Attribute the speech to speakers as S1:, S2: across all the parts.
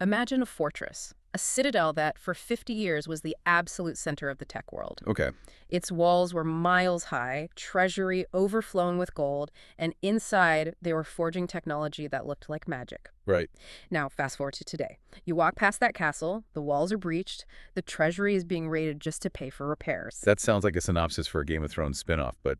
S1: Imagine a fortress, a citadel that for 50 years was the absolute center of the tech world.
S2: Okay.
S1: Its walls were miles high, treasury overflowing with gold, and inside they were forging technology that looked like magic.
S2: Right.
S1: Now, fast forward to today. You walk past that castle, the walls are breached, the treasury is being raided just to pay for repairs.
S2: That sounds like a synopsis for a Game of Thrones spinoff, but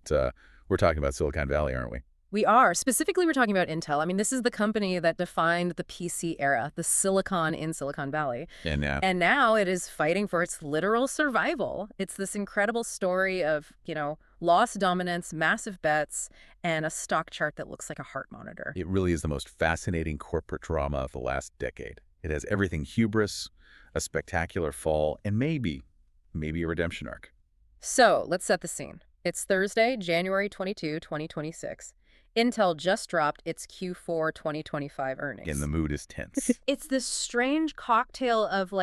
S2: we're talking about Silicon Valley, aren't we?
S1: We are. Specifically, we're talking about Intel. I mean, this is the company that defined the PC era, the silicon in Silicon Valley.
S2: And
S1: now it is fighting for its literal survival. It's this incredible story of, lost dominance, massive bets, and a stock chart that looks like a heart monitor.
S2: It really is the most fascinating corporate drama of the last decade. It has everything hubris, a spectacular fall, and maybe a redemption arc.
S1: So let's set the scene. It's Thursday, January 22, 2026. Intel just dropped its Q4 2025 earnings.
S2: And the mood is tense.
S1: It's this strange cocktail of,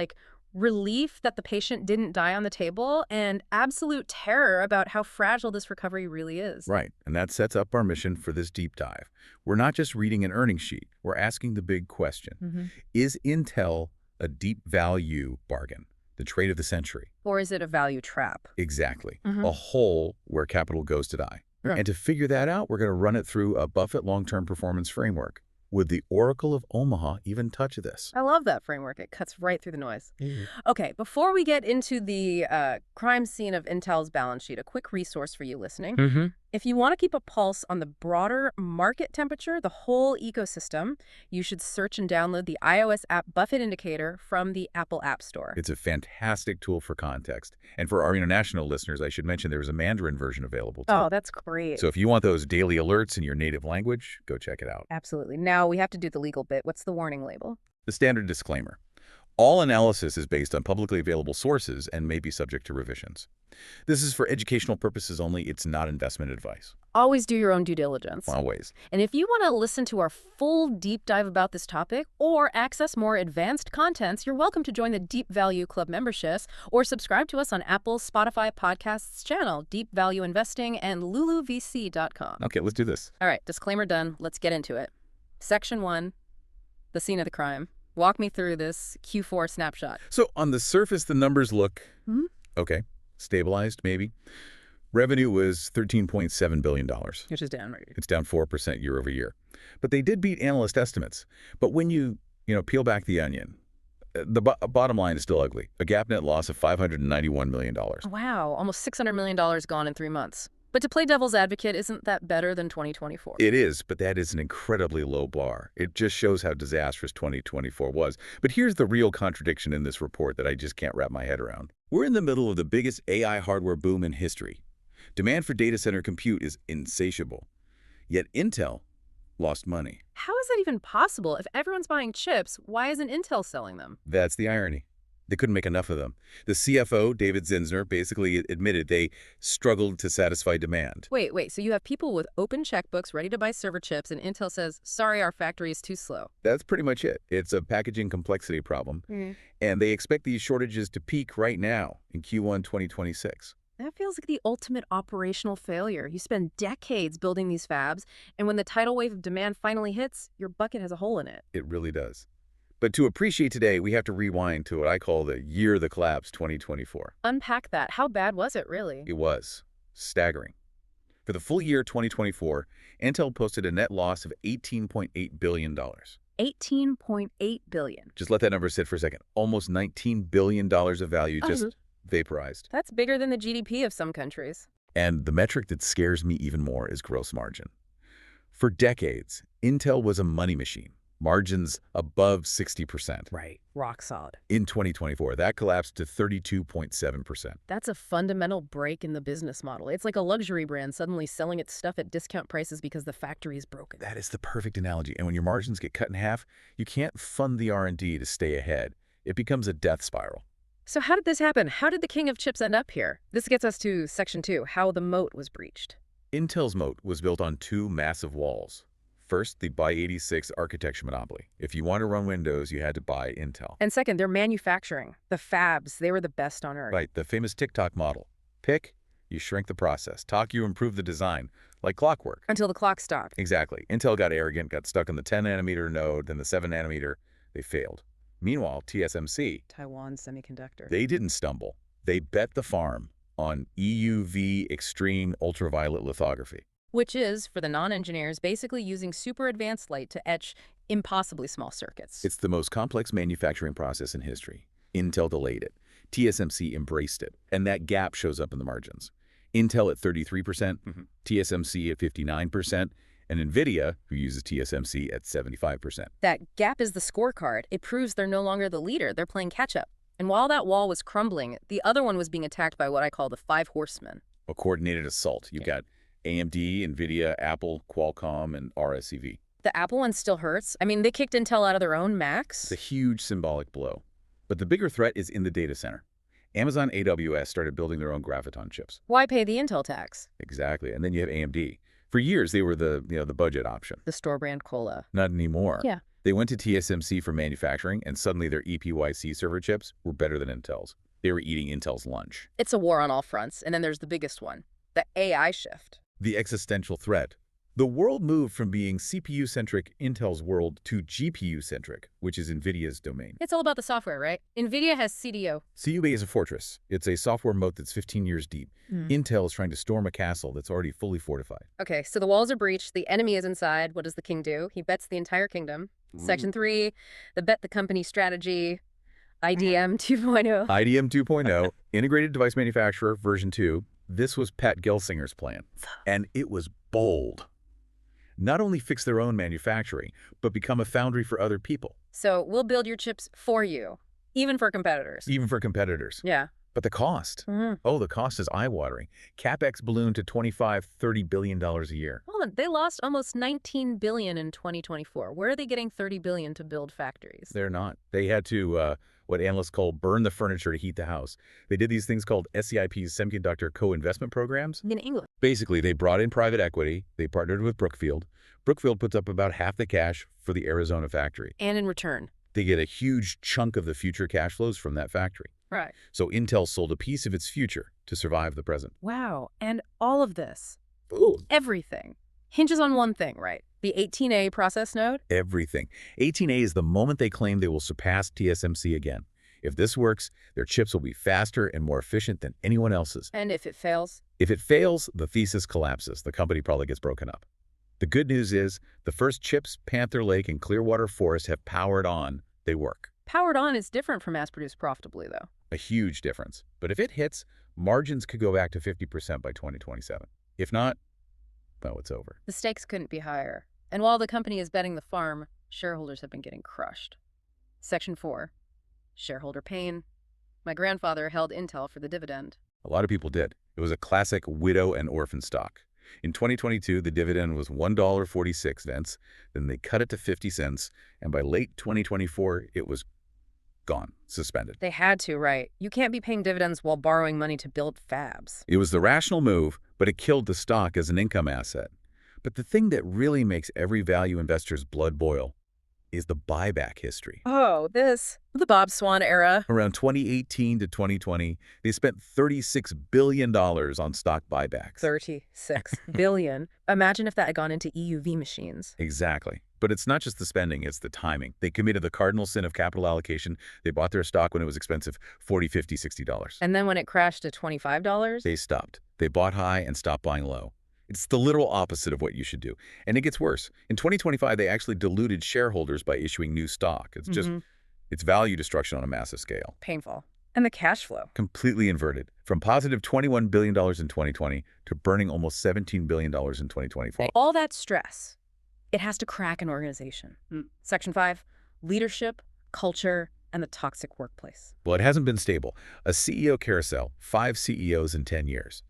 S1: relief that the patient didn't die on the table and absolute terror about how fragile this recovery really is.
S2: Right, and that sets up our mission for this deep dive. We're not just reading an earnings sheet. We're asking the big question. Is Intel a deep value bargain, the trade of the century?
S1: Or is it a value trap?
S2: Exactly. A hole where capital goes to die.
S1: Right.
S2: And to figure that out, we're going to run it through a Buffett long-term performance framework. Would the Oracle of Omaha even touch this?
S1: I love that framework. It cuts right through the noise. Okay, before we get into the crime scene of Intel's balance sheet, a quick resource for you listening. If you want to keep a pulse on the broader market temperature, the whole ecosystem, you should search and download the iOS app Buffett Indicator from the Apple App Store.
S2: It's a fantastic tool for context. And for our international listeners, I should mention there's a Mandarin version available too.
S1: Oh, that's great.
S2: So if you want those daily alerts in your native language, go check it out.
S1: Absolutely. Now we have to do the legal bit. What's the warning label?
S2: The standard disclaimer. All analysis is based on publicly available sources and may be subject to revisions. This is for educational purposes only. It's not investment advice.
S1: Always do your own due diligence.
S2: Always.
S1: And if you want to listen to our full deep dive about this topic or access more advanced contents, you're welcome to join the Deep Value Club memberships or subscribe to us on Apple, Spotify, Podcasts channel, Deep Value Investing, and luluvc.com.
S2: Okay, let's do this.
S1: All right, disclaimer done. Let's get into it. Section 1, the scene of the crime. Walk me through this Q4 snapshot.
S2: So on the surface, the numbers look, okay, stabilized maybe. Revenue was $13.7 billion.
S1: Which is down, right?
S2: It's down 4% year over year. But they did beat analyst estimates. But when you peel back the onion, the bottom line is still ugly. A GAAP net loss of $591 million.
S1: Wow, almost $600 million gone in 3 months. But to play devil's advocate, isn't that better than 2024?
S2: It is, but that is an incredibly low bar. It just shows how disastrous 2024 was. But here's the real contradiction in this report that I just can't wrap my head around. We're in the middle of the biggest AI hardware boom in history. Demand for data center compute is insatiable. Yet Intel lost money.
S1: How is that even possible? If everyone's buying chips, why isn't Intel selling them?
S2: That's the irony. They couldn't make enough of them. The CFO, David Zinsner, basically admitted they struggled to satisfy demand.
S1: Wait, so you have people with open checkbooks ready to buy server chips, and Intel says, sorry, our factory is too slow.
S2: That's pretty much it. It's a packaging complexity problem. And they expect these shortages to peak right now in Q1 2026.
S1: That feels like the ultimate operational failure. You spend decades building these fabs, and when the tidal wave of demand finally hits, your bucket has a hole in it.
S2: It really does. But to appreciate today, we have to rewind to what I call the year of the collapse, 2024.
S1: Unpack that. How bad was it, really?
S2: It was staggering. For the full year 2024, Intel posted a net loss of $18.8 billion.
S1: $18.8 billion.
S2: Just let that number sit for a second. Almost $19 billion of value just vaporized.
S1: That's bigger than the GDP of some countries.
S2: And the metric that scares me even more is gross margin. For decades, Intel was a money machine. Margins above 60%.
S1: Right. Rock solid.
S2: In 2024, that collapsed to 32.7%.
S1: That's a fundamental break in the business model. It's like a luxury brand suddenly selling its stuff at discount prices because the factory is broken.
S2: That is the perfect analogy. And when your margins get cut in half, you can't fund the R&D to stay ahead. It becomes a death spiral.
S1: So how did this happen? How did the king of chips end up here? This gets us to Section 2, how the moat was breached.
S2: Intel's moat was built on two massive walls. First, the x86 architecture monopoly. If you want to run Windows, you had to buy Intel.
S1: And second, their manufacturing. The fabs, they were the best on earth.
S2: Right, the famous TikTok model. Pick, you shrink the process. Talk, you improve the design, like clockwork.
S1: Until the clock stopped.
S2: Exactly. Intel got arrogant, got stuck on the 10-nanometer node, then the 7-nanometer. They failed. Meanwhile, TSMC,
S1: Taiwan Semiconductor.
S2: they didn't stumble. They bet the farm on EUV extreme ultraviolet lithography.
S1: Which is, for the non-engineers, basically using super advanced light to etch impossibly small circuits.
S2: It's the most complex manufacturing process in history. Intel delayed it. TSMC embraced it. And that gap shows up in the margins. Intel at 33%, TSMC at 59%, and NVIDIA, who uses TSMC, at 75%.
S1: That gap is the scorecard. It proves they're no longer the leader. They're playing catch-up. And while that wall was crumbling, the other one was being attacked by what I call the five horsemen.
S2: A coordinated assault. You've got AMD, NVIDIA, Apple, Qualcomm, and RSCV.
S1: The Apple one still hurts. I mean, they kicked Intel out of their own Macs.
S2: It's a huge symbolic blow. But the bigger threat is in the data center. Amazon AWS started building their own Graviton chips.
S1: Why pay the Intel tax?
S2: Exactly. And then you have AMD. For years, they were the budget option.
S1: The store brand cola.
S2: Not anymore.
S1: Yeah.
S2: They went to TSMC for manufacturing, and suddenly their EPYC server chips were better than Intel's. They were eating Intel's lunch.
S1: It's a war on all fronts. And then there's the biggest one, the AI shift.
S2: The existential threat. The world moved from being CPU-centric Intel's world to GPU-centric, which is NVIDIA's domain.
S1: It's all about the software, right? NVIDIA has CDO.
S2: CUBA is a fortress. It's a software moat that's 15 years deep. Intel is trying to storm a castle that's already fully fortified.
S1: Okay, so the walls are breached. The enemy is inside. What does the king do? He bets the entire kingdom. Section 3, the bet the company strategy, IDM 2.0.
S2: IDM 2.0, Integrated Device Manufacturer version 2. This was Pat Gelsinger's plan. And it was bold. Not only fix their own manufacturing, but become a foundry for other people.
S1: So we'll build your chips for you, even for competitors.
S2: Even for competitors.
S1: Yeah.
S2: But the cost. Oh, the cost is eye-watering. CapEx ballooned to $25–30 billion a year.
S1: Hold on, they lost almost $19 billion in 2024. Where are they getting $30 billion to build factories?
S2: They're not. They had to, what analysts call burn the furniture to heat the house. They did these things called SEIP's semiconductor co-investment programs.
S1: In England.
S2: Basically, they brought in private equity. They partnered with Brookfield. Brookfield puts up about half the cash for the Arizona factory.
S1: And in return?
S2: They get a huge chunk of the future cash flows from that factory.
S1: Right.
S2: So Intel sold a piece of its future to survive the present.
S1: Wow. And all of this,
S2: Ooh.
S1: everything, hinges on one thing, right? The 18A process node?
S2: Everything. 18A is the moment they claim they will surpass TSMC again. If this works, their chips will be faster and more efficient than anyone else's.
S1: And if it fails?
S2: If it fails, the thesis collapses. The company probably gets broken up. The good news is the first chips Panther Lake and Clearwater Forest have powered on. They work.
S1: Powered on is different from mass-produced profitably, though.
S2: A huge difference. But if it hits, margins could go back to 50% by 2027. If not, well, it's over.
S1: The stakes couldn't be higher. And while the company is betting the farm, shareholders have been getting crushed. Section 4. Shareholder pain. My grandfather held Intel for the dividend.
S2: A lot of people did. It was a classic widow and orphan stock. In 2022, the dividend was $1.46. Then they cut it to 50 cents. And by late 2024, it was gone, suspended.
S1: They had to, right? You can't be paying dividends while borrowing money to build fabs.
S2: It was the rational move, but it killed the stock as an income asset. But the thing that really makes every value investor's blood boil is the buyback history.
S1: Oh, the Bob Swan era.
S2: Around 2018 to 2020, they spent $36 billion on stock buybacks.
S1: 36 billion. Imagine if that had gone into EUV machines.
S2: Exactly. But it's not just the spending, it's the timing. They committed the cardinal sin of capital allocation. They bought their stock when it was expensive, $40, $50, $60.
S1: And then when it crashed to $25?
S2: They stopped. They bought high and stopped buying low. It's the literal opposite of what you should do. And it gets worse. In 2025, they actually diluted shareholders by issuing new stock. It's just, it's value destruction on a massive scale.
S1: Painful. And the cash flow.
S2: Completely inverted. From positive $21 billion in 2020 to burning almost $17 billion in 2024.
S1: All that stress, it has to crack an organization. Section 5, leadership, culture, and the toxic workplace.
S2: Well, it hasn't been stable. A CEO carousel, 5 CEOs in 10 years.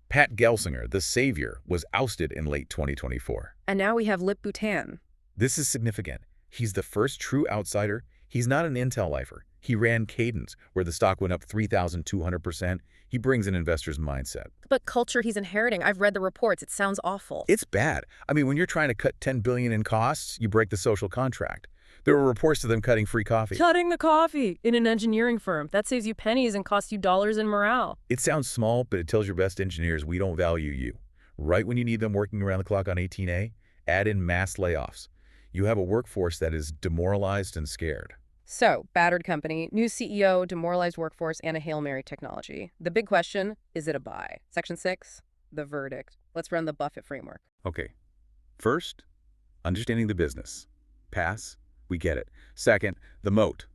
S2: Pat Gelsinger, the savior, was ousted in late 2024.
S1: And now we have Lip Bhutan.
S2: This is significant. He's the first true outsider. He's not an Intel lifer. He ran Cadence, where the stock went up 3,200%. He brings an investor's mindset.
S1: But culture he's inheriting, I've read the reports. It sounds awful.
S2: It's bad. I mean, when you're trying to cut $10 billion in costs, you break the social contract. There were reports of them cutting free coffee.
S1: Cutting the coffee in an engineering firm. That saves you pennies and costs you dollars in morale.
S2: It sounds small, but it tells your best engineers we don't value you. Right when you need them working around the clock on 18A, add in mass layoffs. You have a workforce that is demoralized and scared.
S1: So, battered company, new CEO, demoralized workforce, and a Hail Mary technology. The big question, is it a buy? Section 6, the verdict. Let's run the Buffett framework.
S2: Okay. First, understanding the business. Pass, we get it. Second, the moat.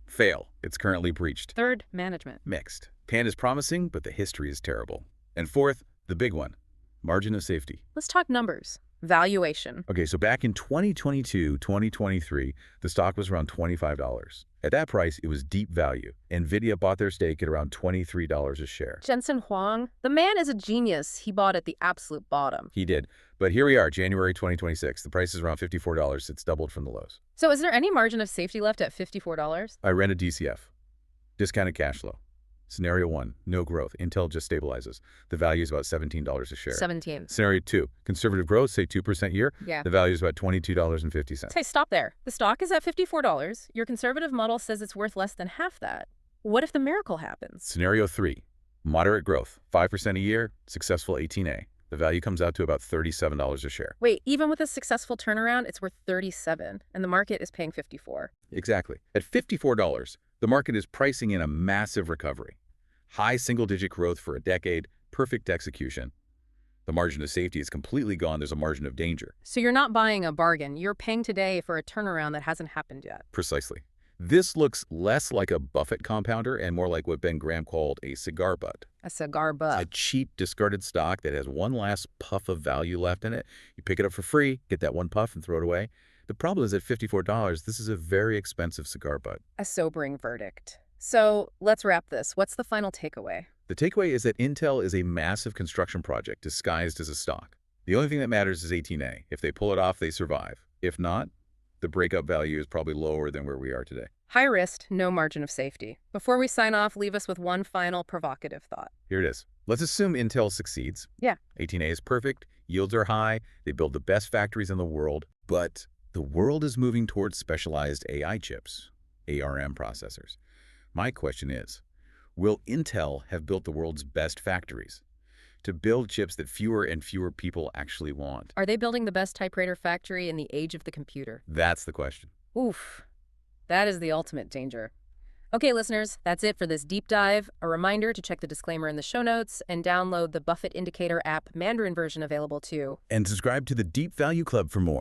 S2: Fail, it's currently breached.
S1: Third, management.
S2: Mixed. Pan is promising, but the history is terrible. And fourth, the big one, margin of safety.
S1: Let's talk numbers. Valuation.
S2: Okay, so back in 2022, 2023, the stock was around $25. At that price, it was deep value. NVIDIA bought their stake at around $23 a share.
S1: Jensen Huang, the man is a genius. He bought at the absolute bottom.
S2: He did. But here we are, January 2026. The price is around $54. It's doubled from the lows.
S1: So is there any margin of safety left at $54?
S2: I ran a DCF. Discounted cash flow. Scenario 1, no growth. Intel just stabilizes. The value is about $17 a share.
S1: 17.
S2: Scenario 2, conservative growth, say 2% year.
S1: Yeah.
S2: The value is about $22.50.
S1: Hey, stop there. The stock is at $54. Your conservative model says it's worth less than half that. What if the miracle happens?
S2: Scenario 3, moderate growth, 5% a year, successful 18A. The value comes out to about $37 a share.
S1: Wait, even with a successful turnaround, it's worth $37, and the market is paying $54.
S2: Exactly. At $54, the market is pricing in a massive recovery. High single-digit growth for a decade, perfect execution. The margin of safety is completely gone. There's a margin of danger.
S1: So you're not buying a bargain. You're paying today for a turnaround that hasn't happened yet.
S2: Precisely. This looks less like a Buffett compounder and more like what Ben Graham called a cigar butt.
S1: A cigar butt.
S2: A cheap, discarded stock that has one last puff of value left in it. You pick it up for free, get that one puff, and throw it away. The problem is at $54, this is a very expensive cigar butt.
S1: A sobering verdict. So let's wrap this. What's the final takeaway?
S2: The takeaway is that Intel is a massive construction project disguised as a stock. The only thing that matters is 18A. If they pull it off, they survive. If not, the breakup value is probably lower than where we are today.
S1: High risk, no margin of safety. Before we sign off, leave us with one final provocative thought.
S2: Here it is. Let's assume Intel succeeds.
S1: Yeah.
S2: 18A is perfect, yields are high, they build the best factories in the world, but the world is moving towards specialized AI chips, ARM processors. My question is, will Intel have built the world's best factories to build chips that fewer and fewer people actually want?
S1: Are they building the best typewriter factory in the age of the computer?
S2: That's the question.
S1: Oof. That is the ultimate danger. Okay, listeners, that's it for this deep dive. A reminder to check the disclaimer in the show notes and download the Buffett Indicator app, Mandarin version available too.
S2: And subscribe to the Deep Value Club for more.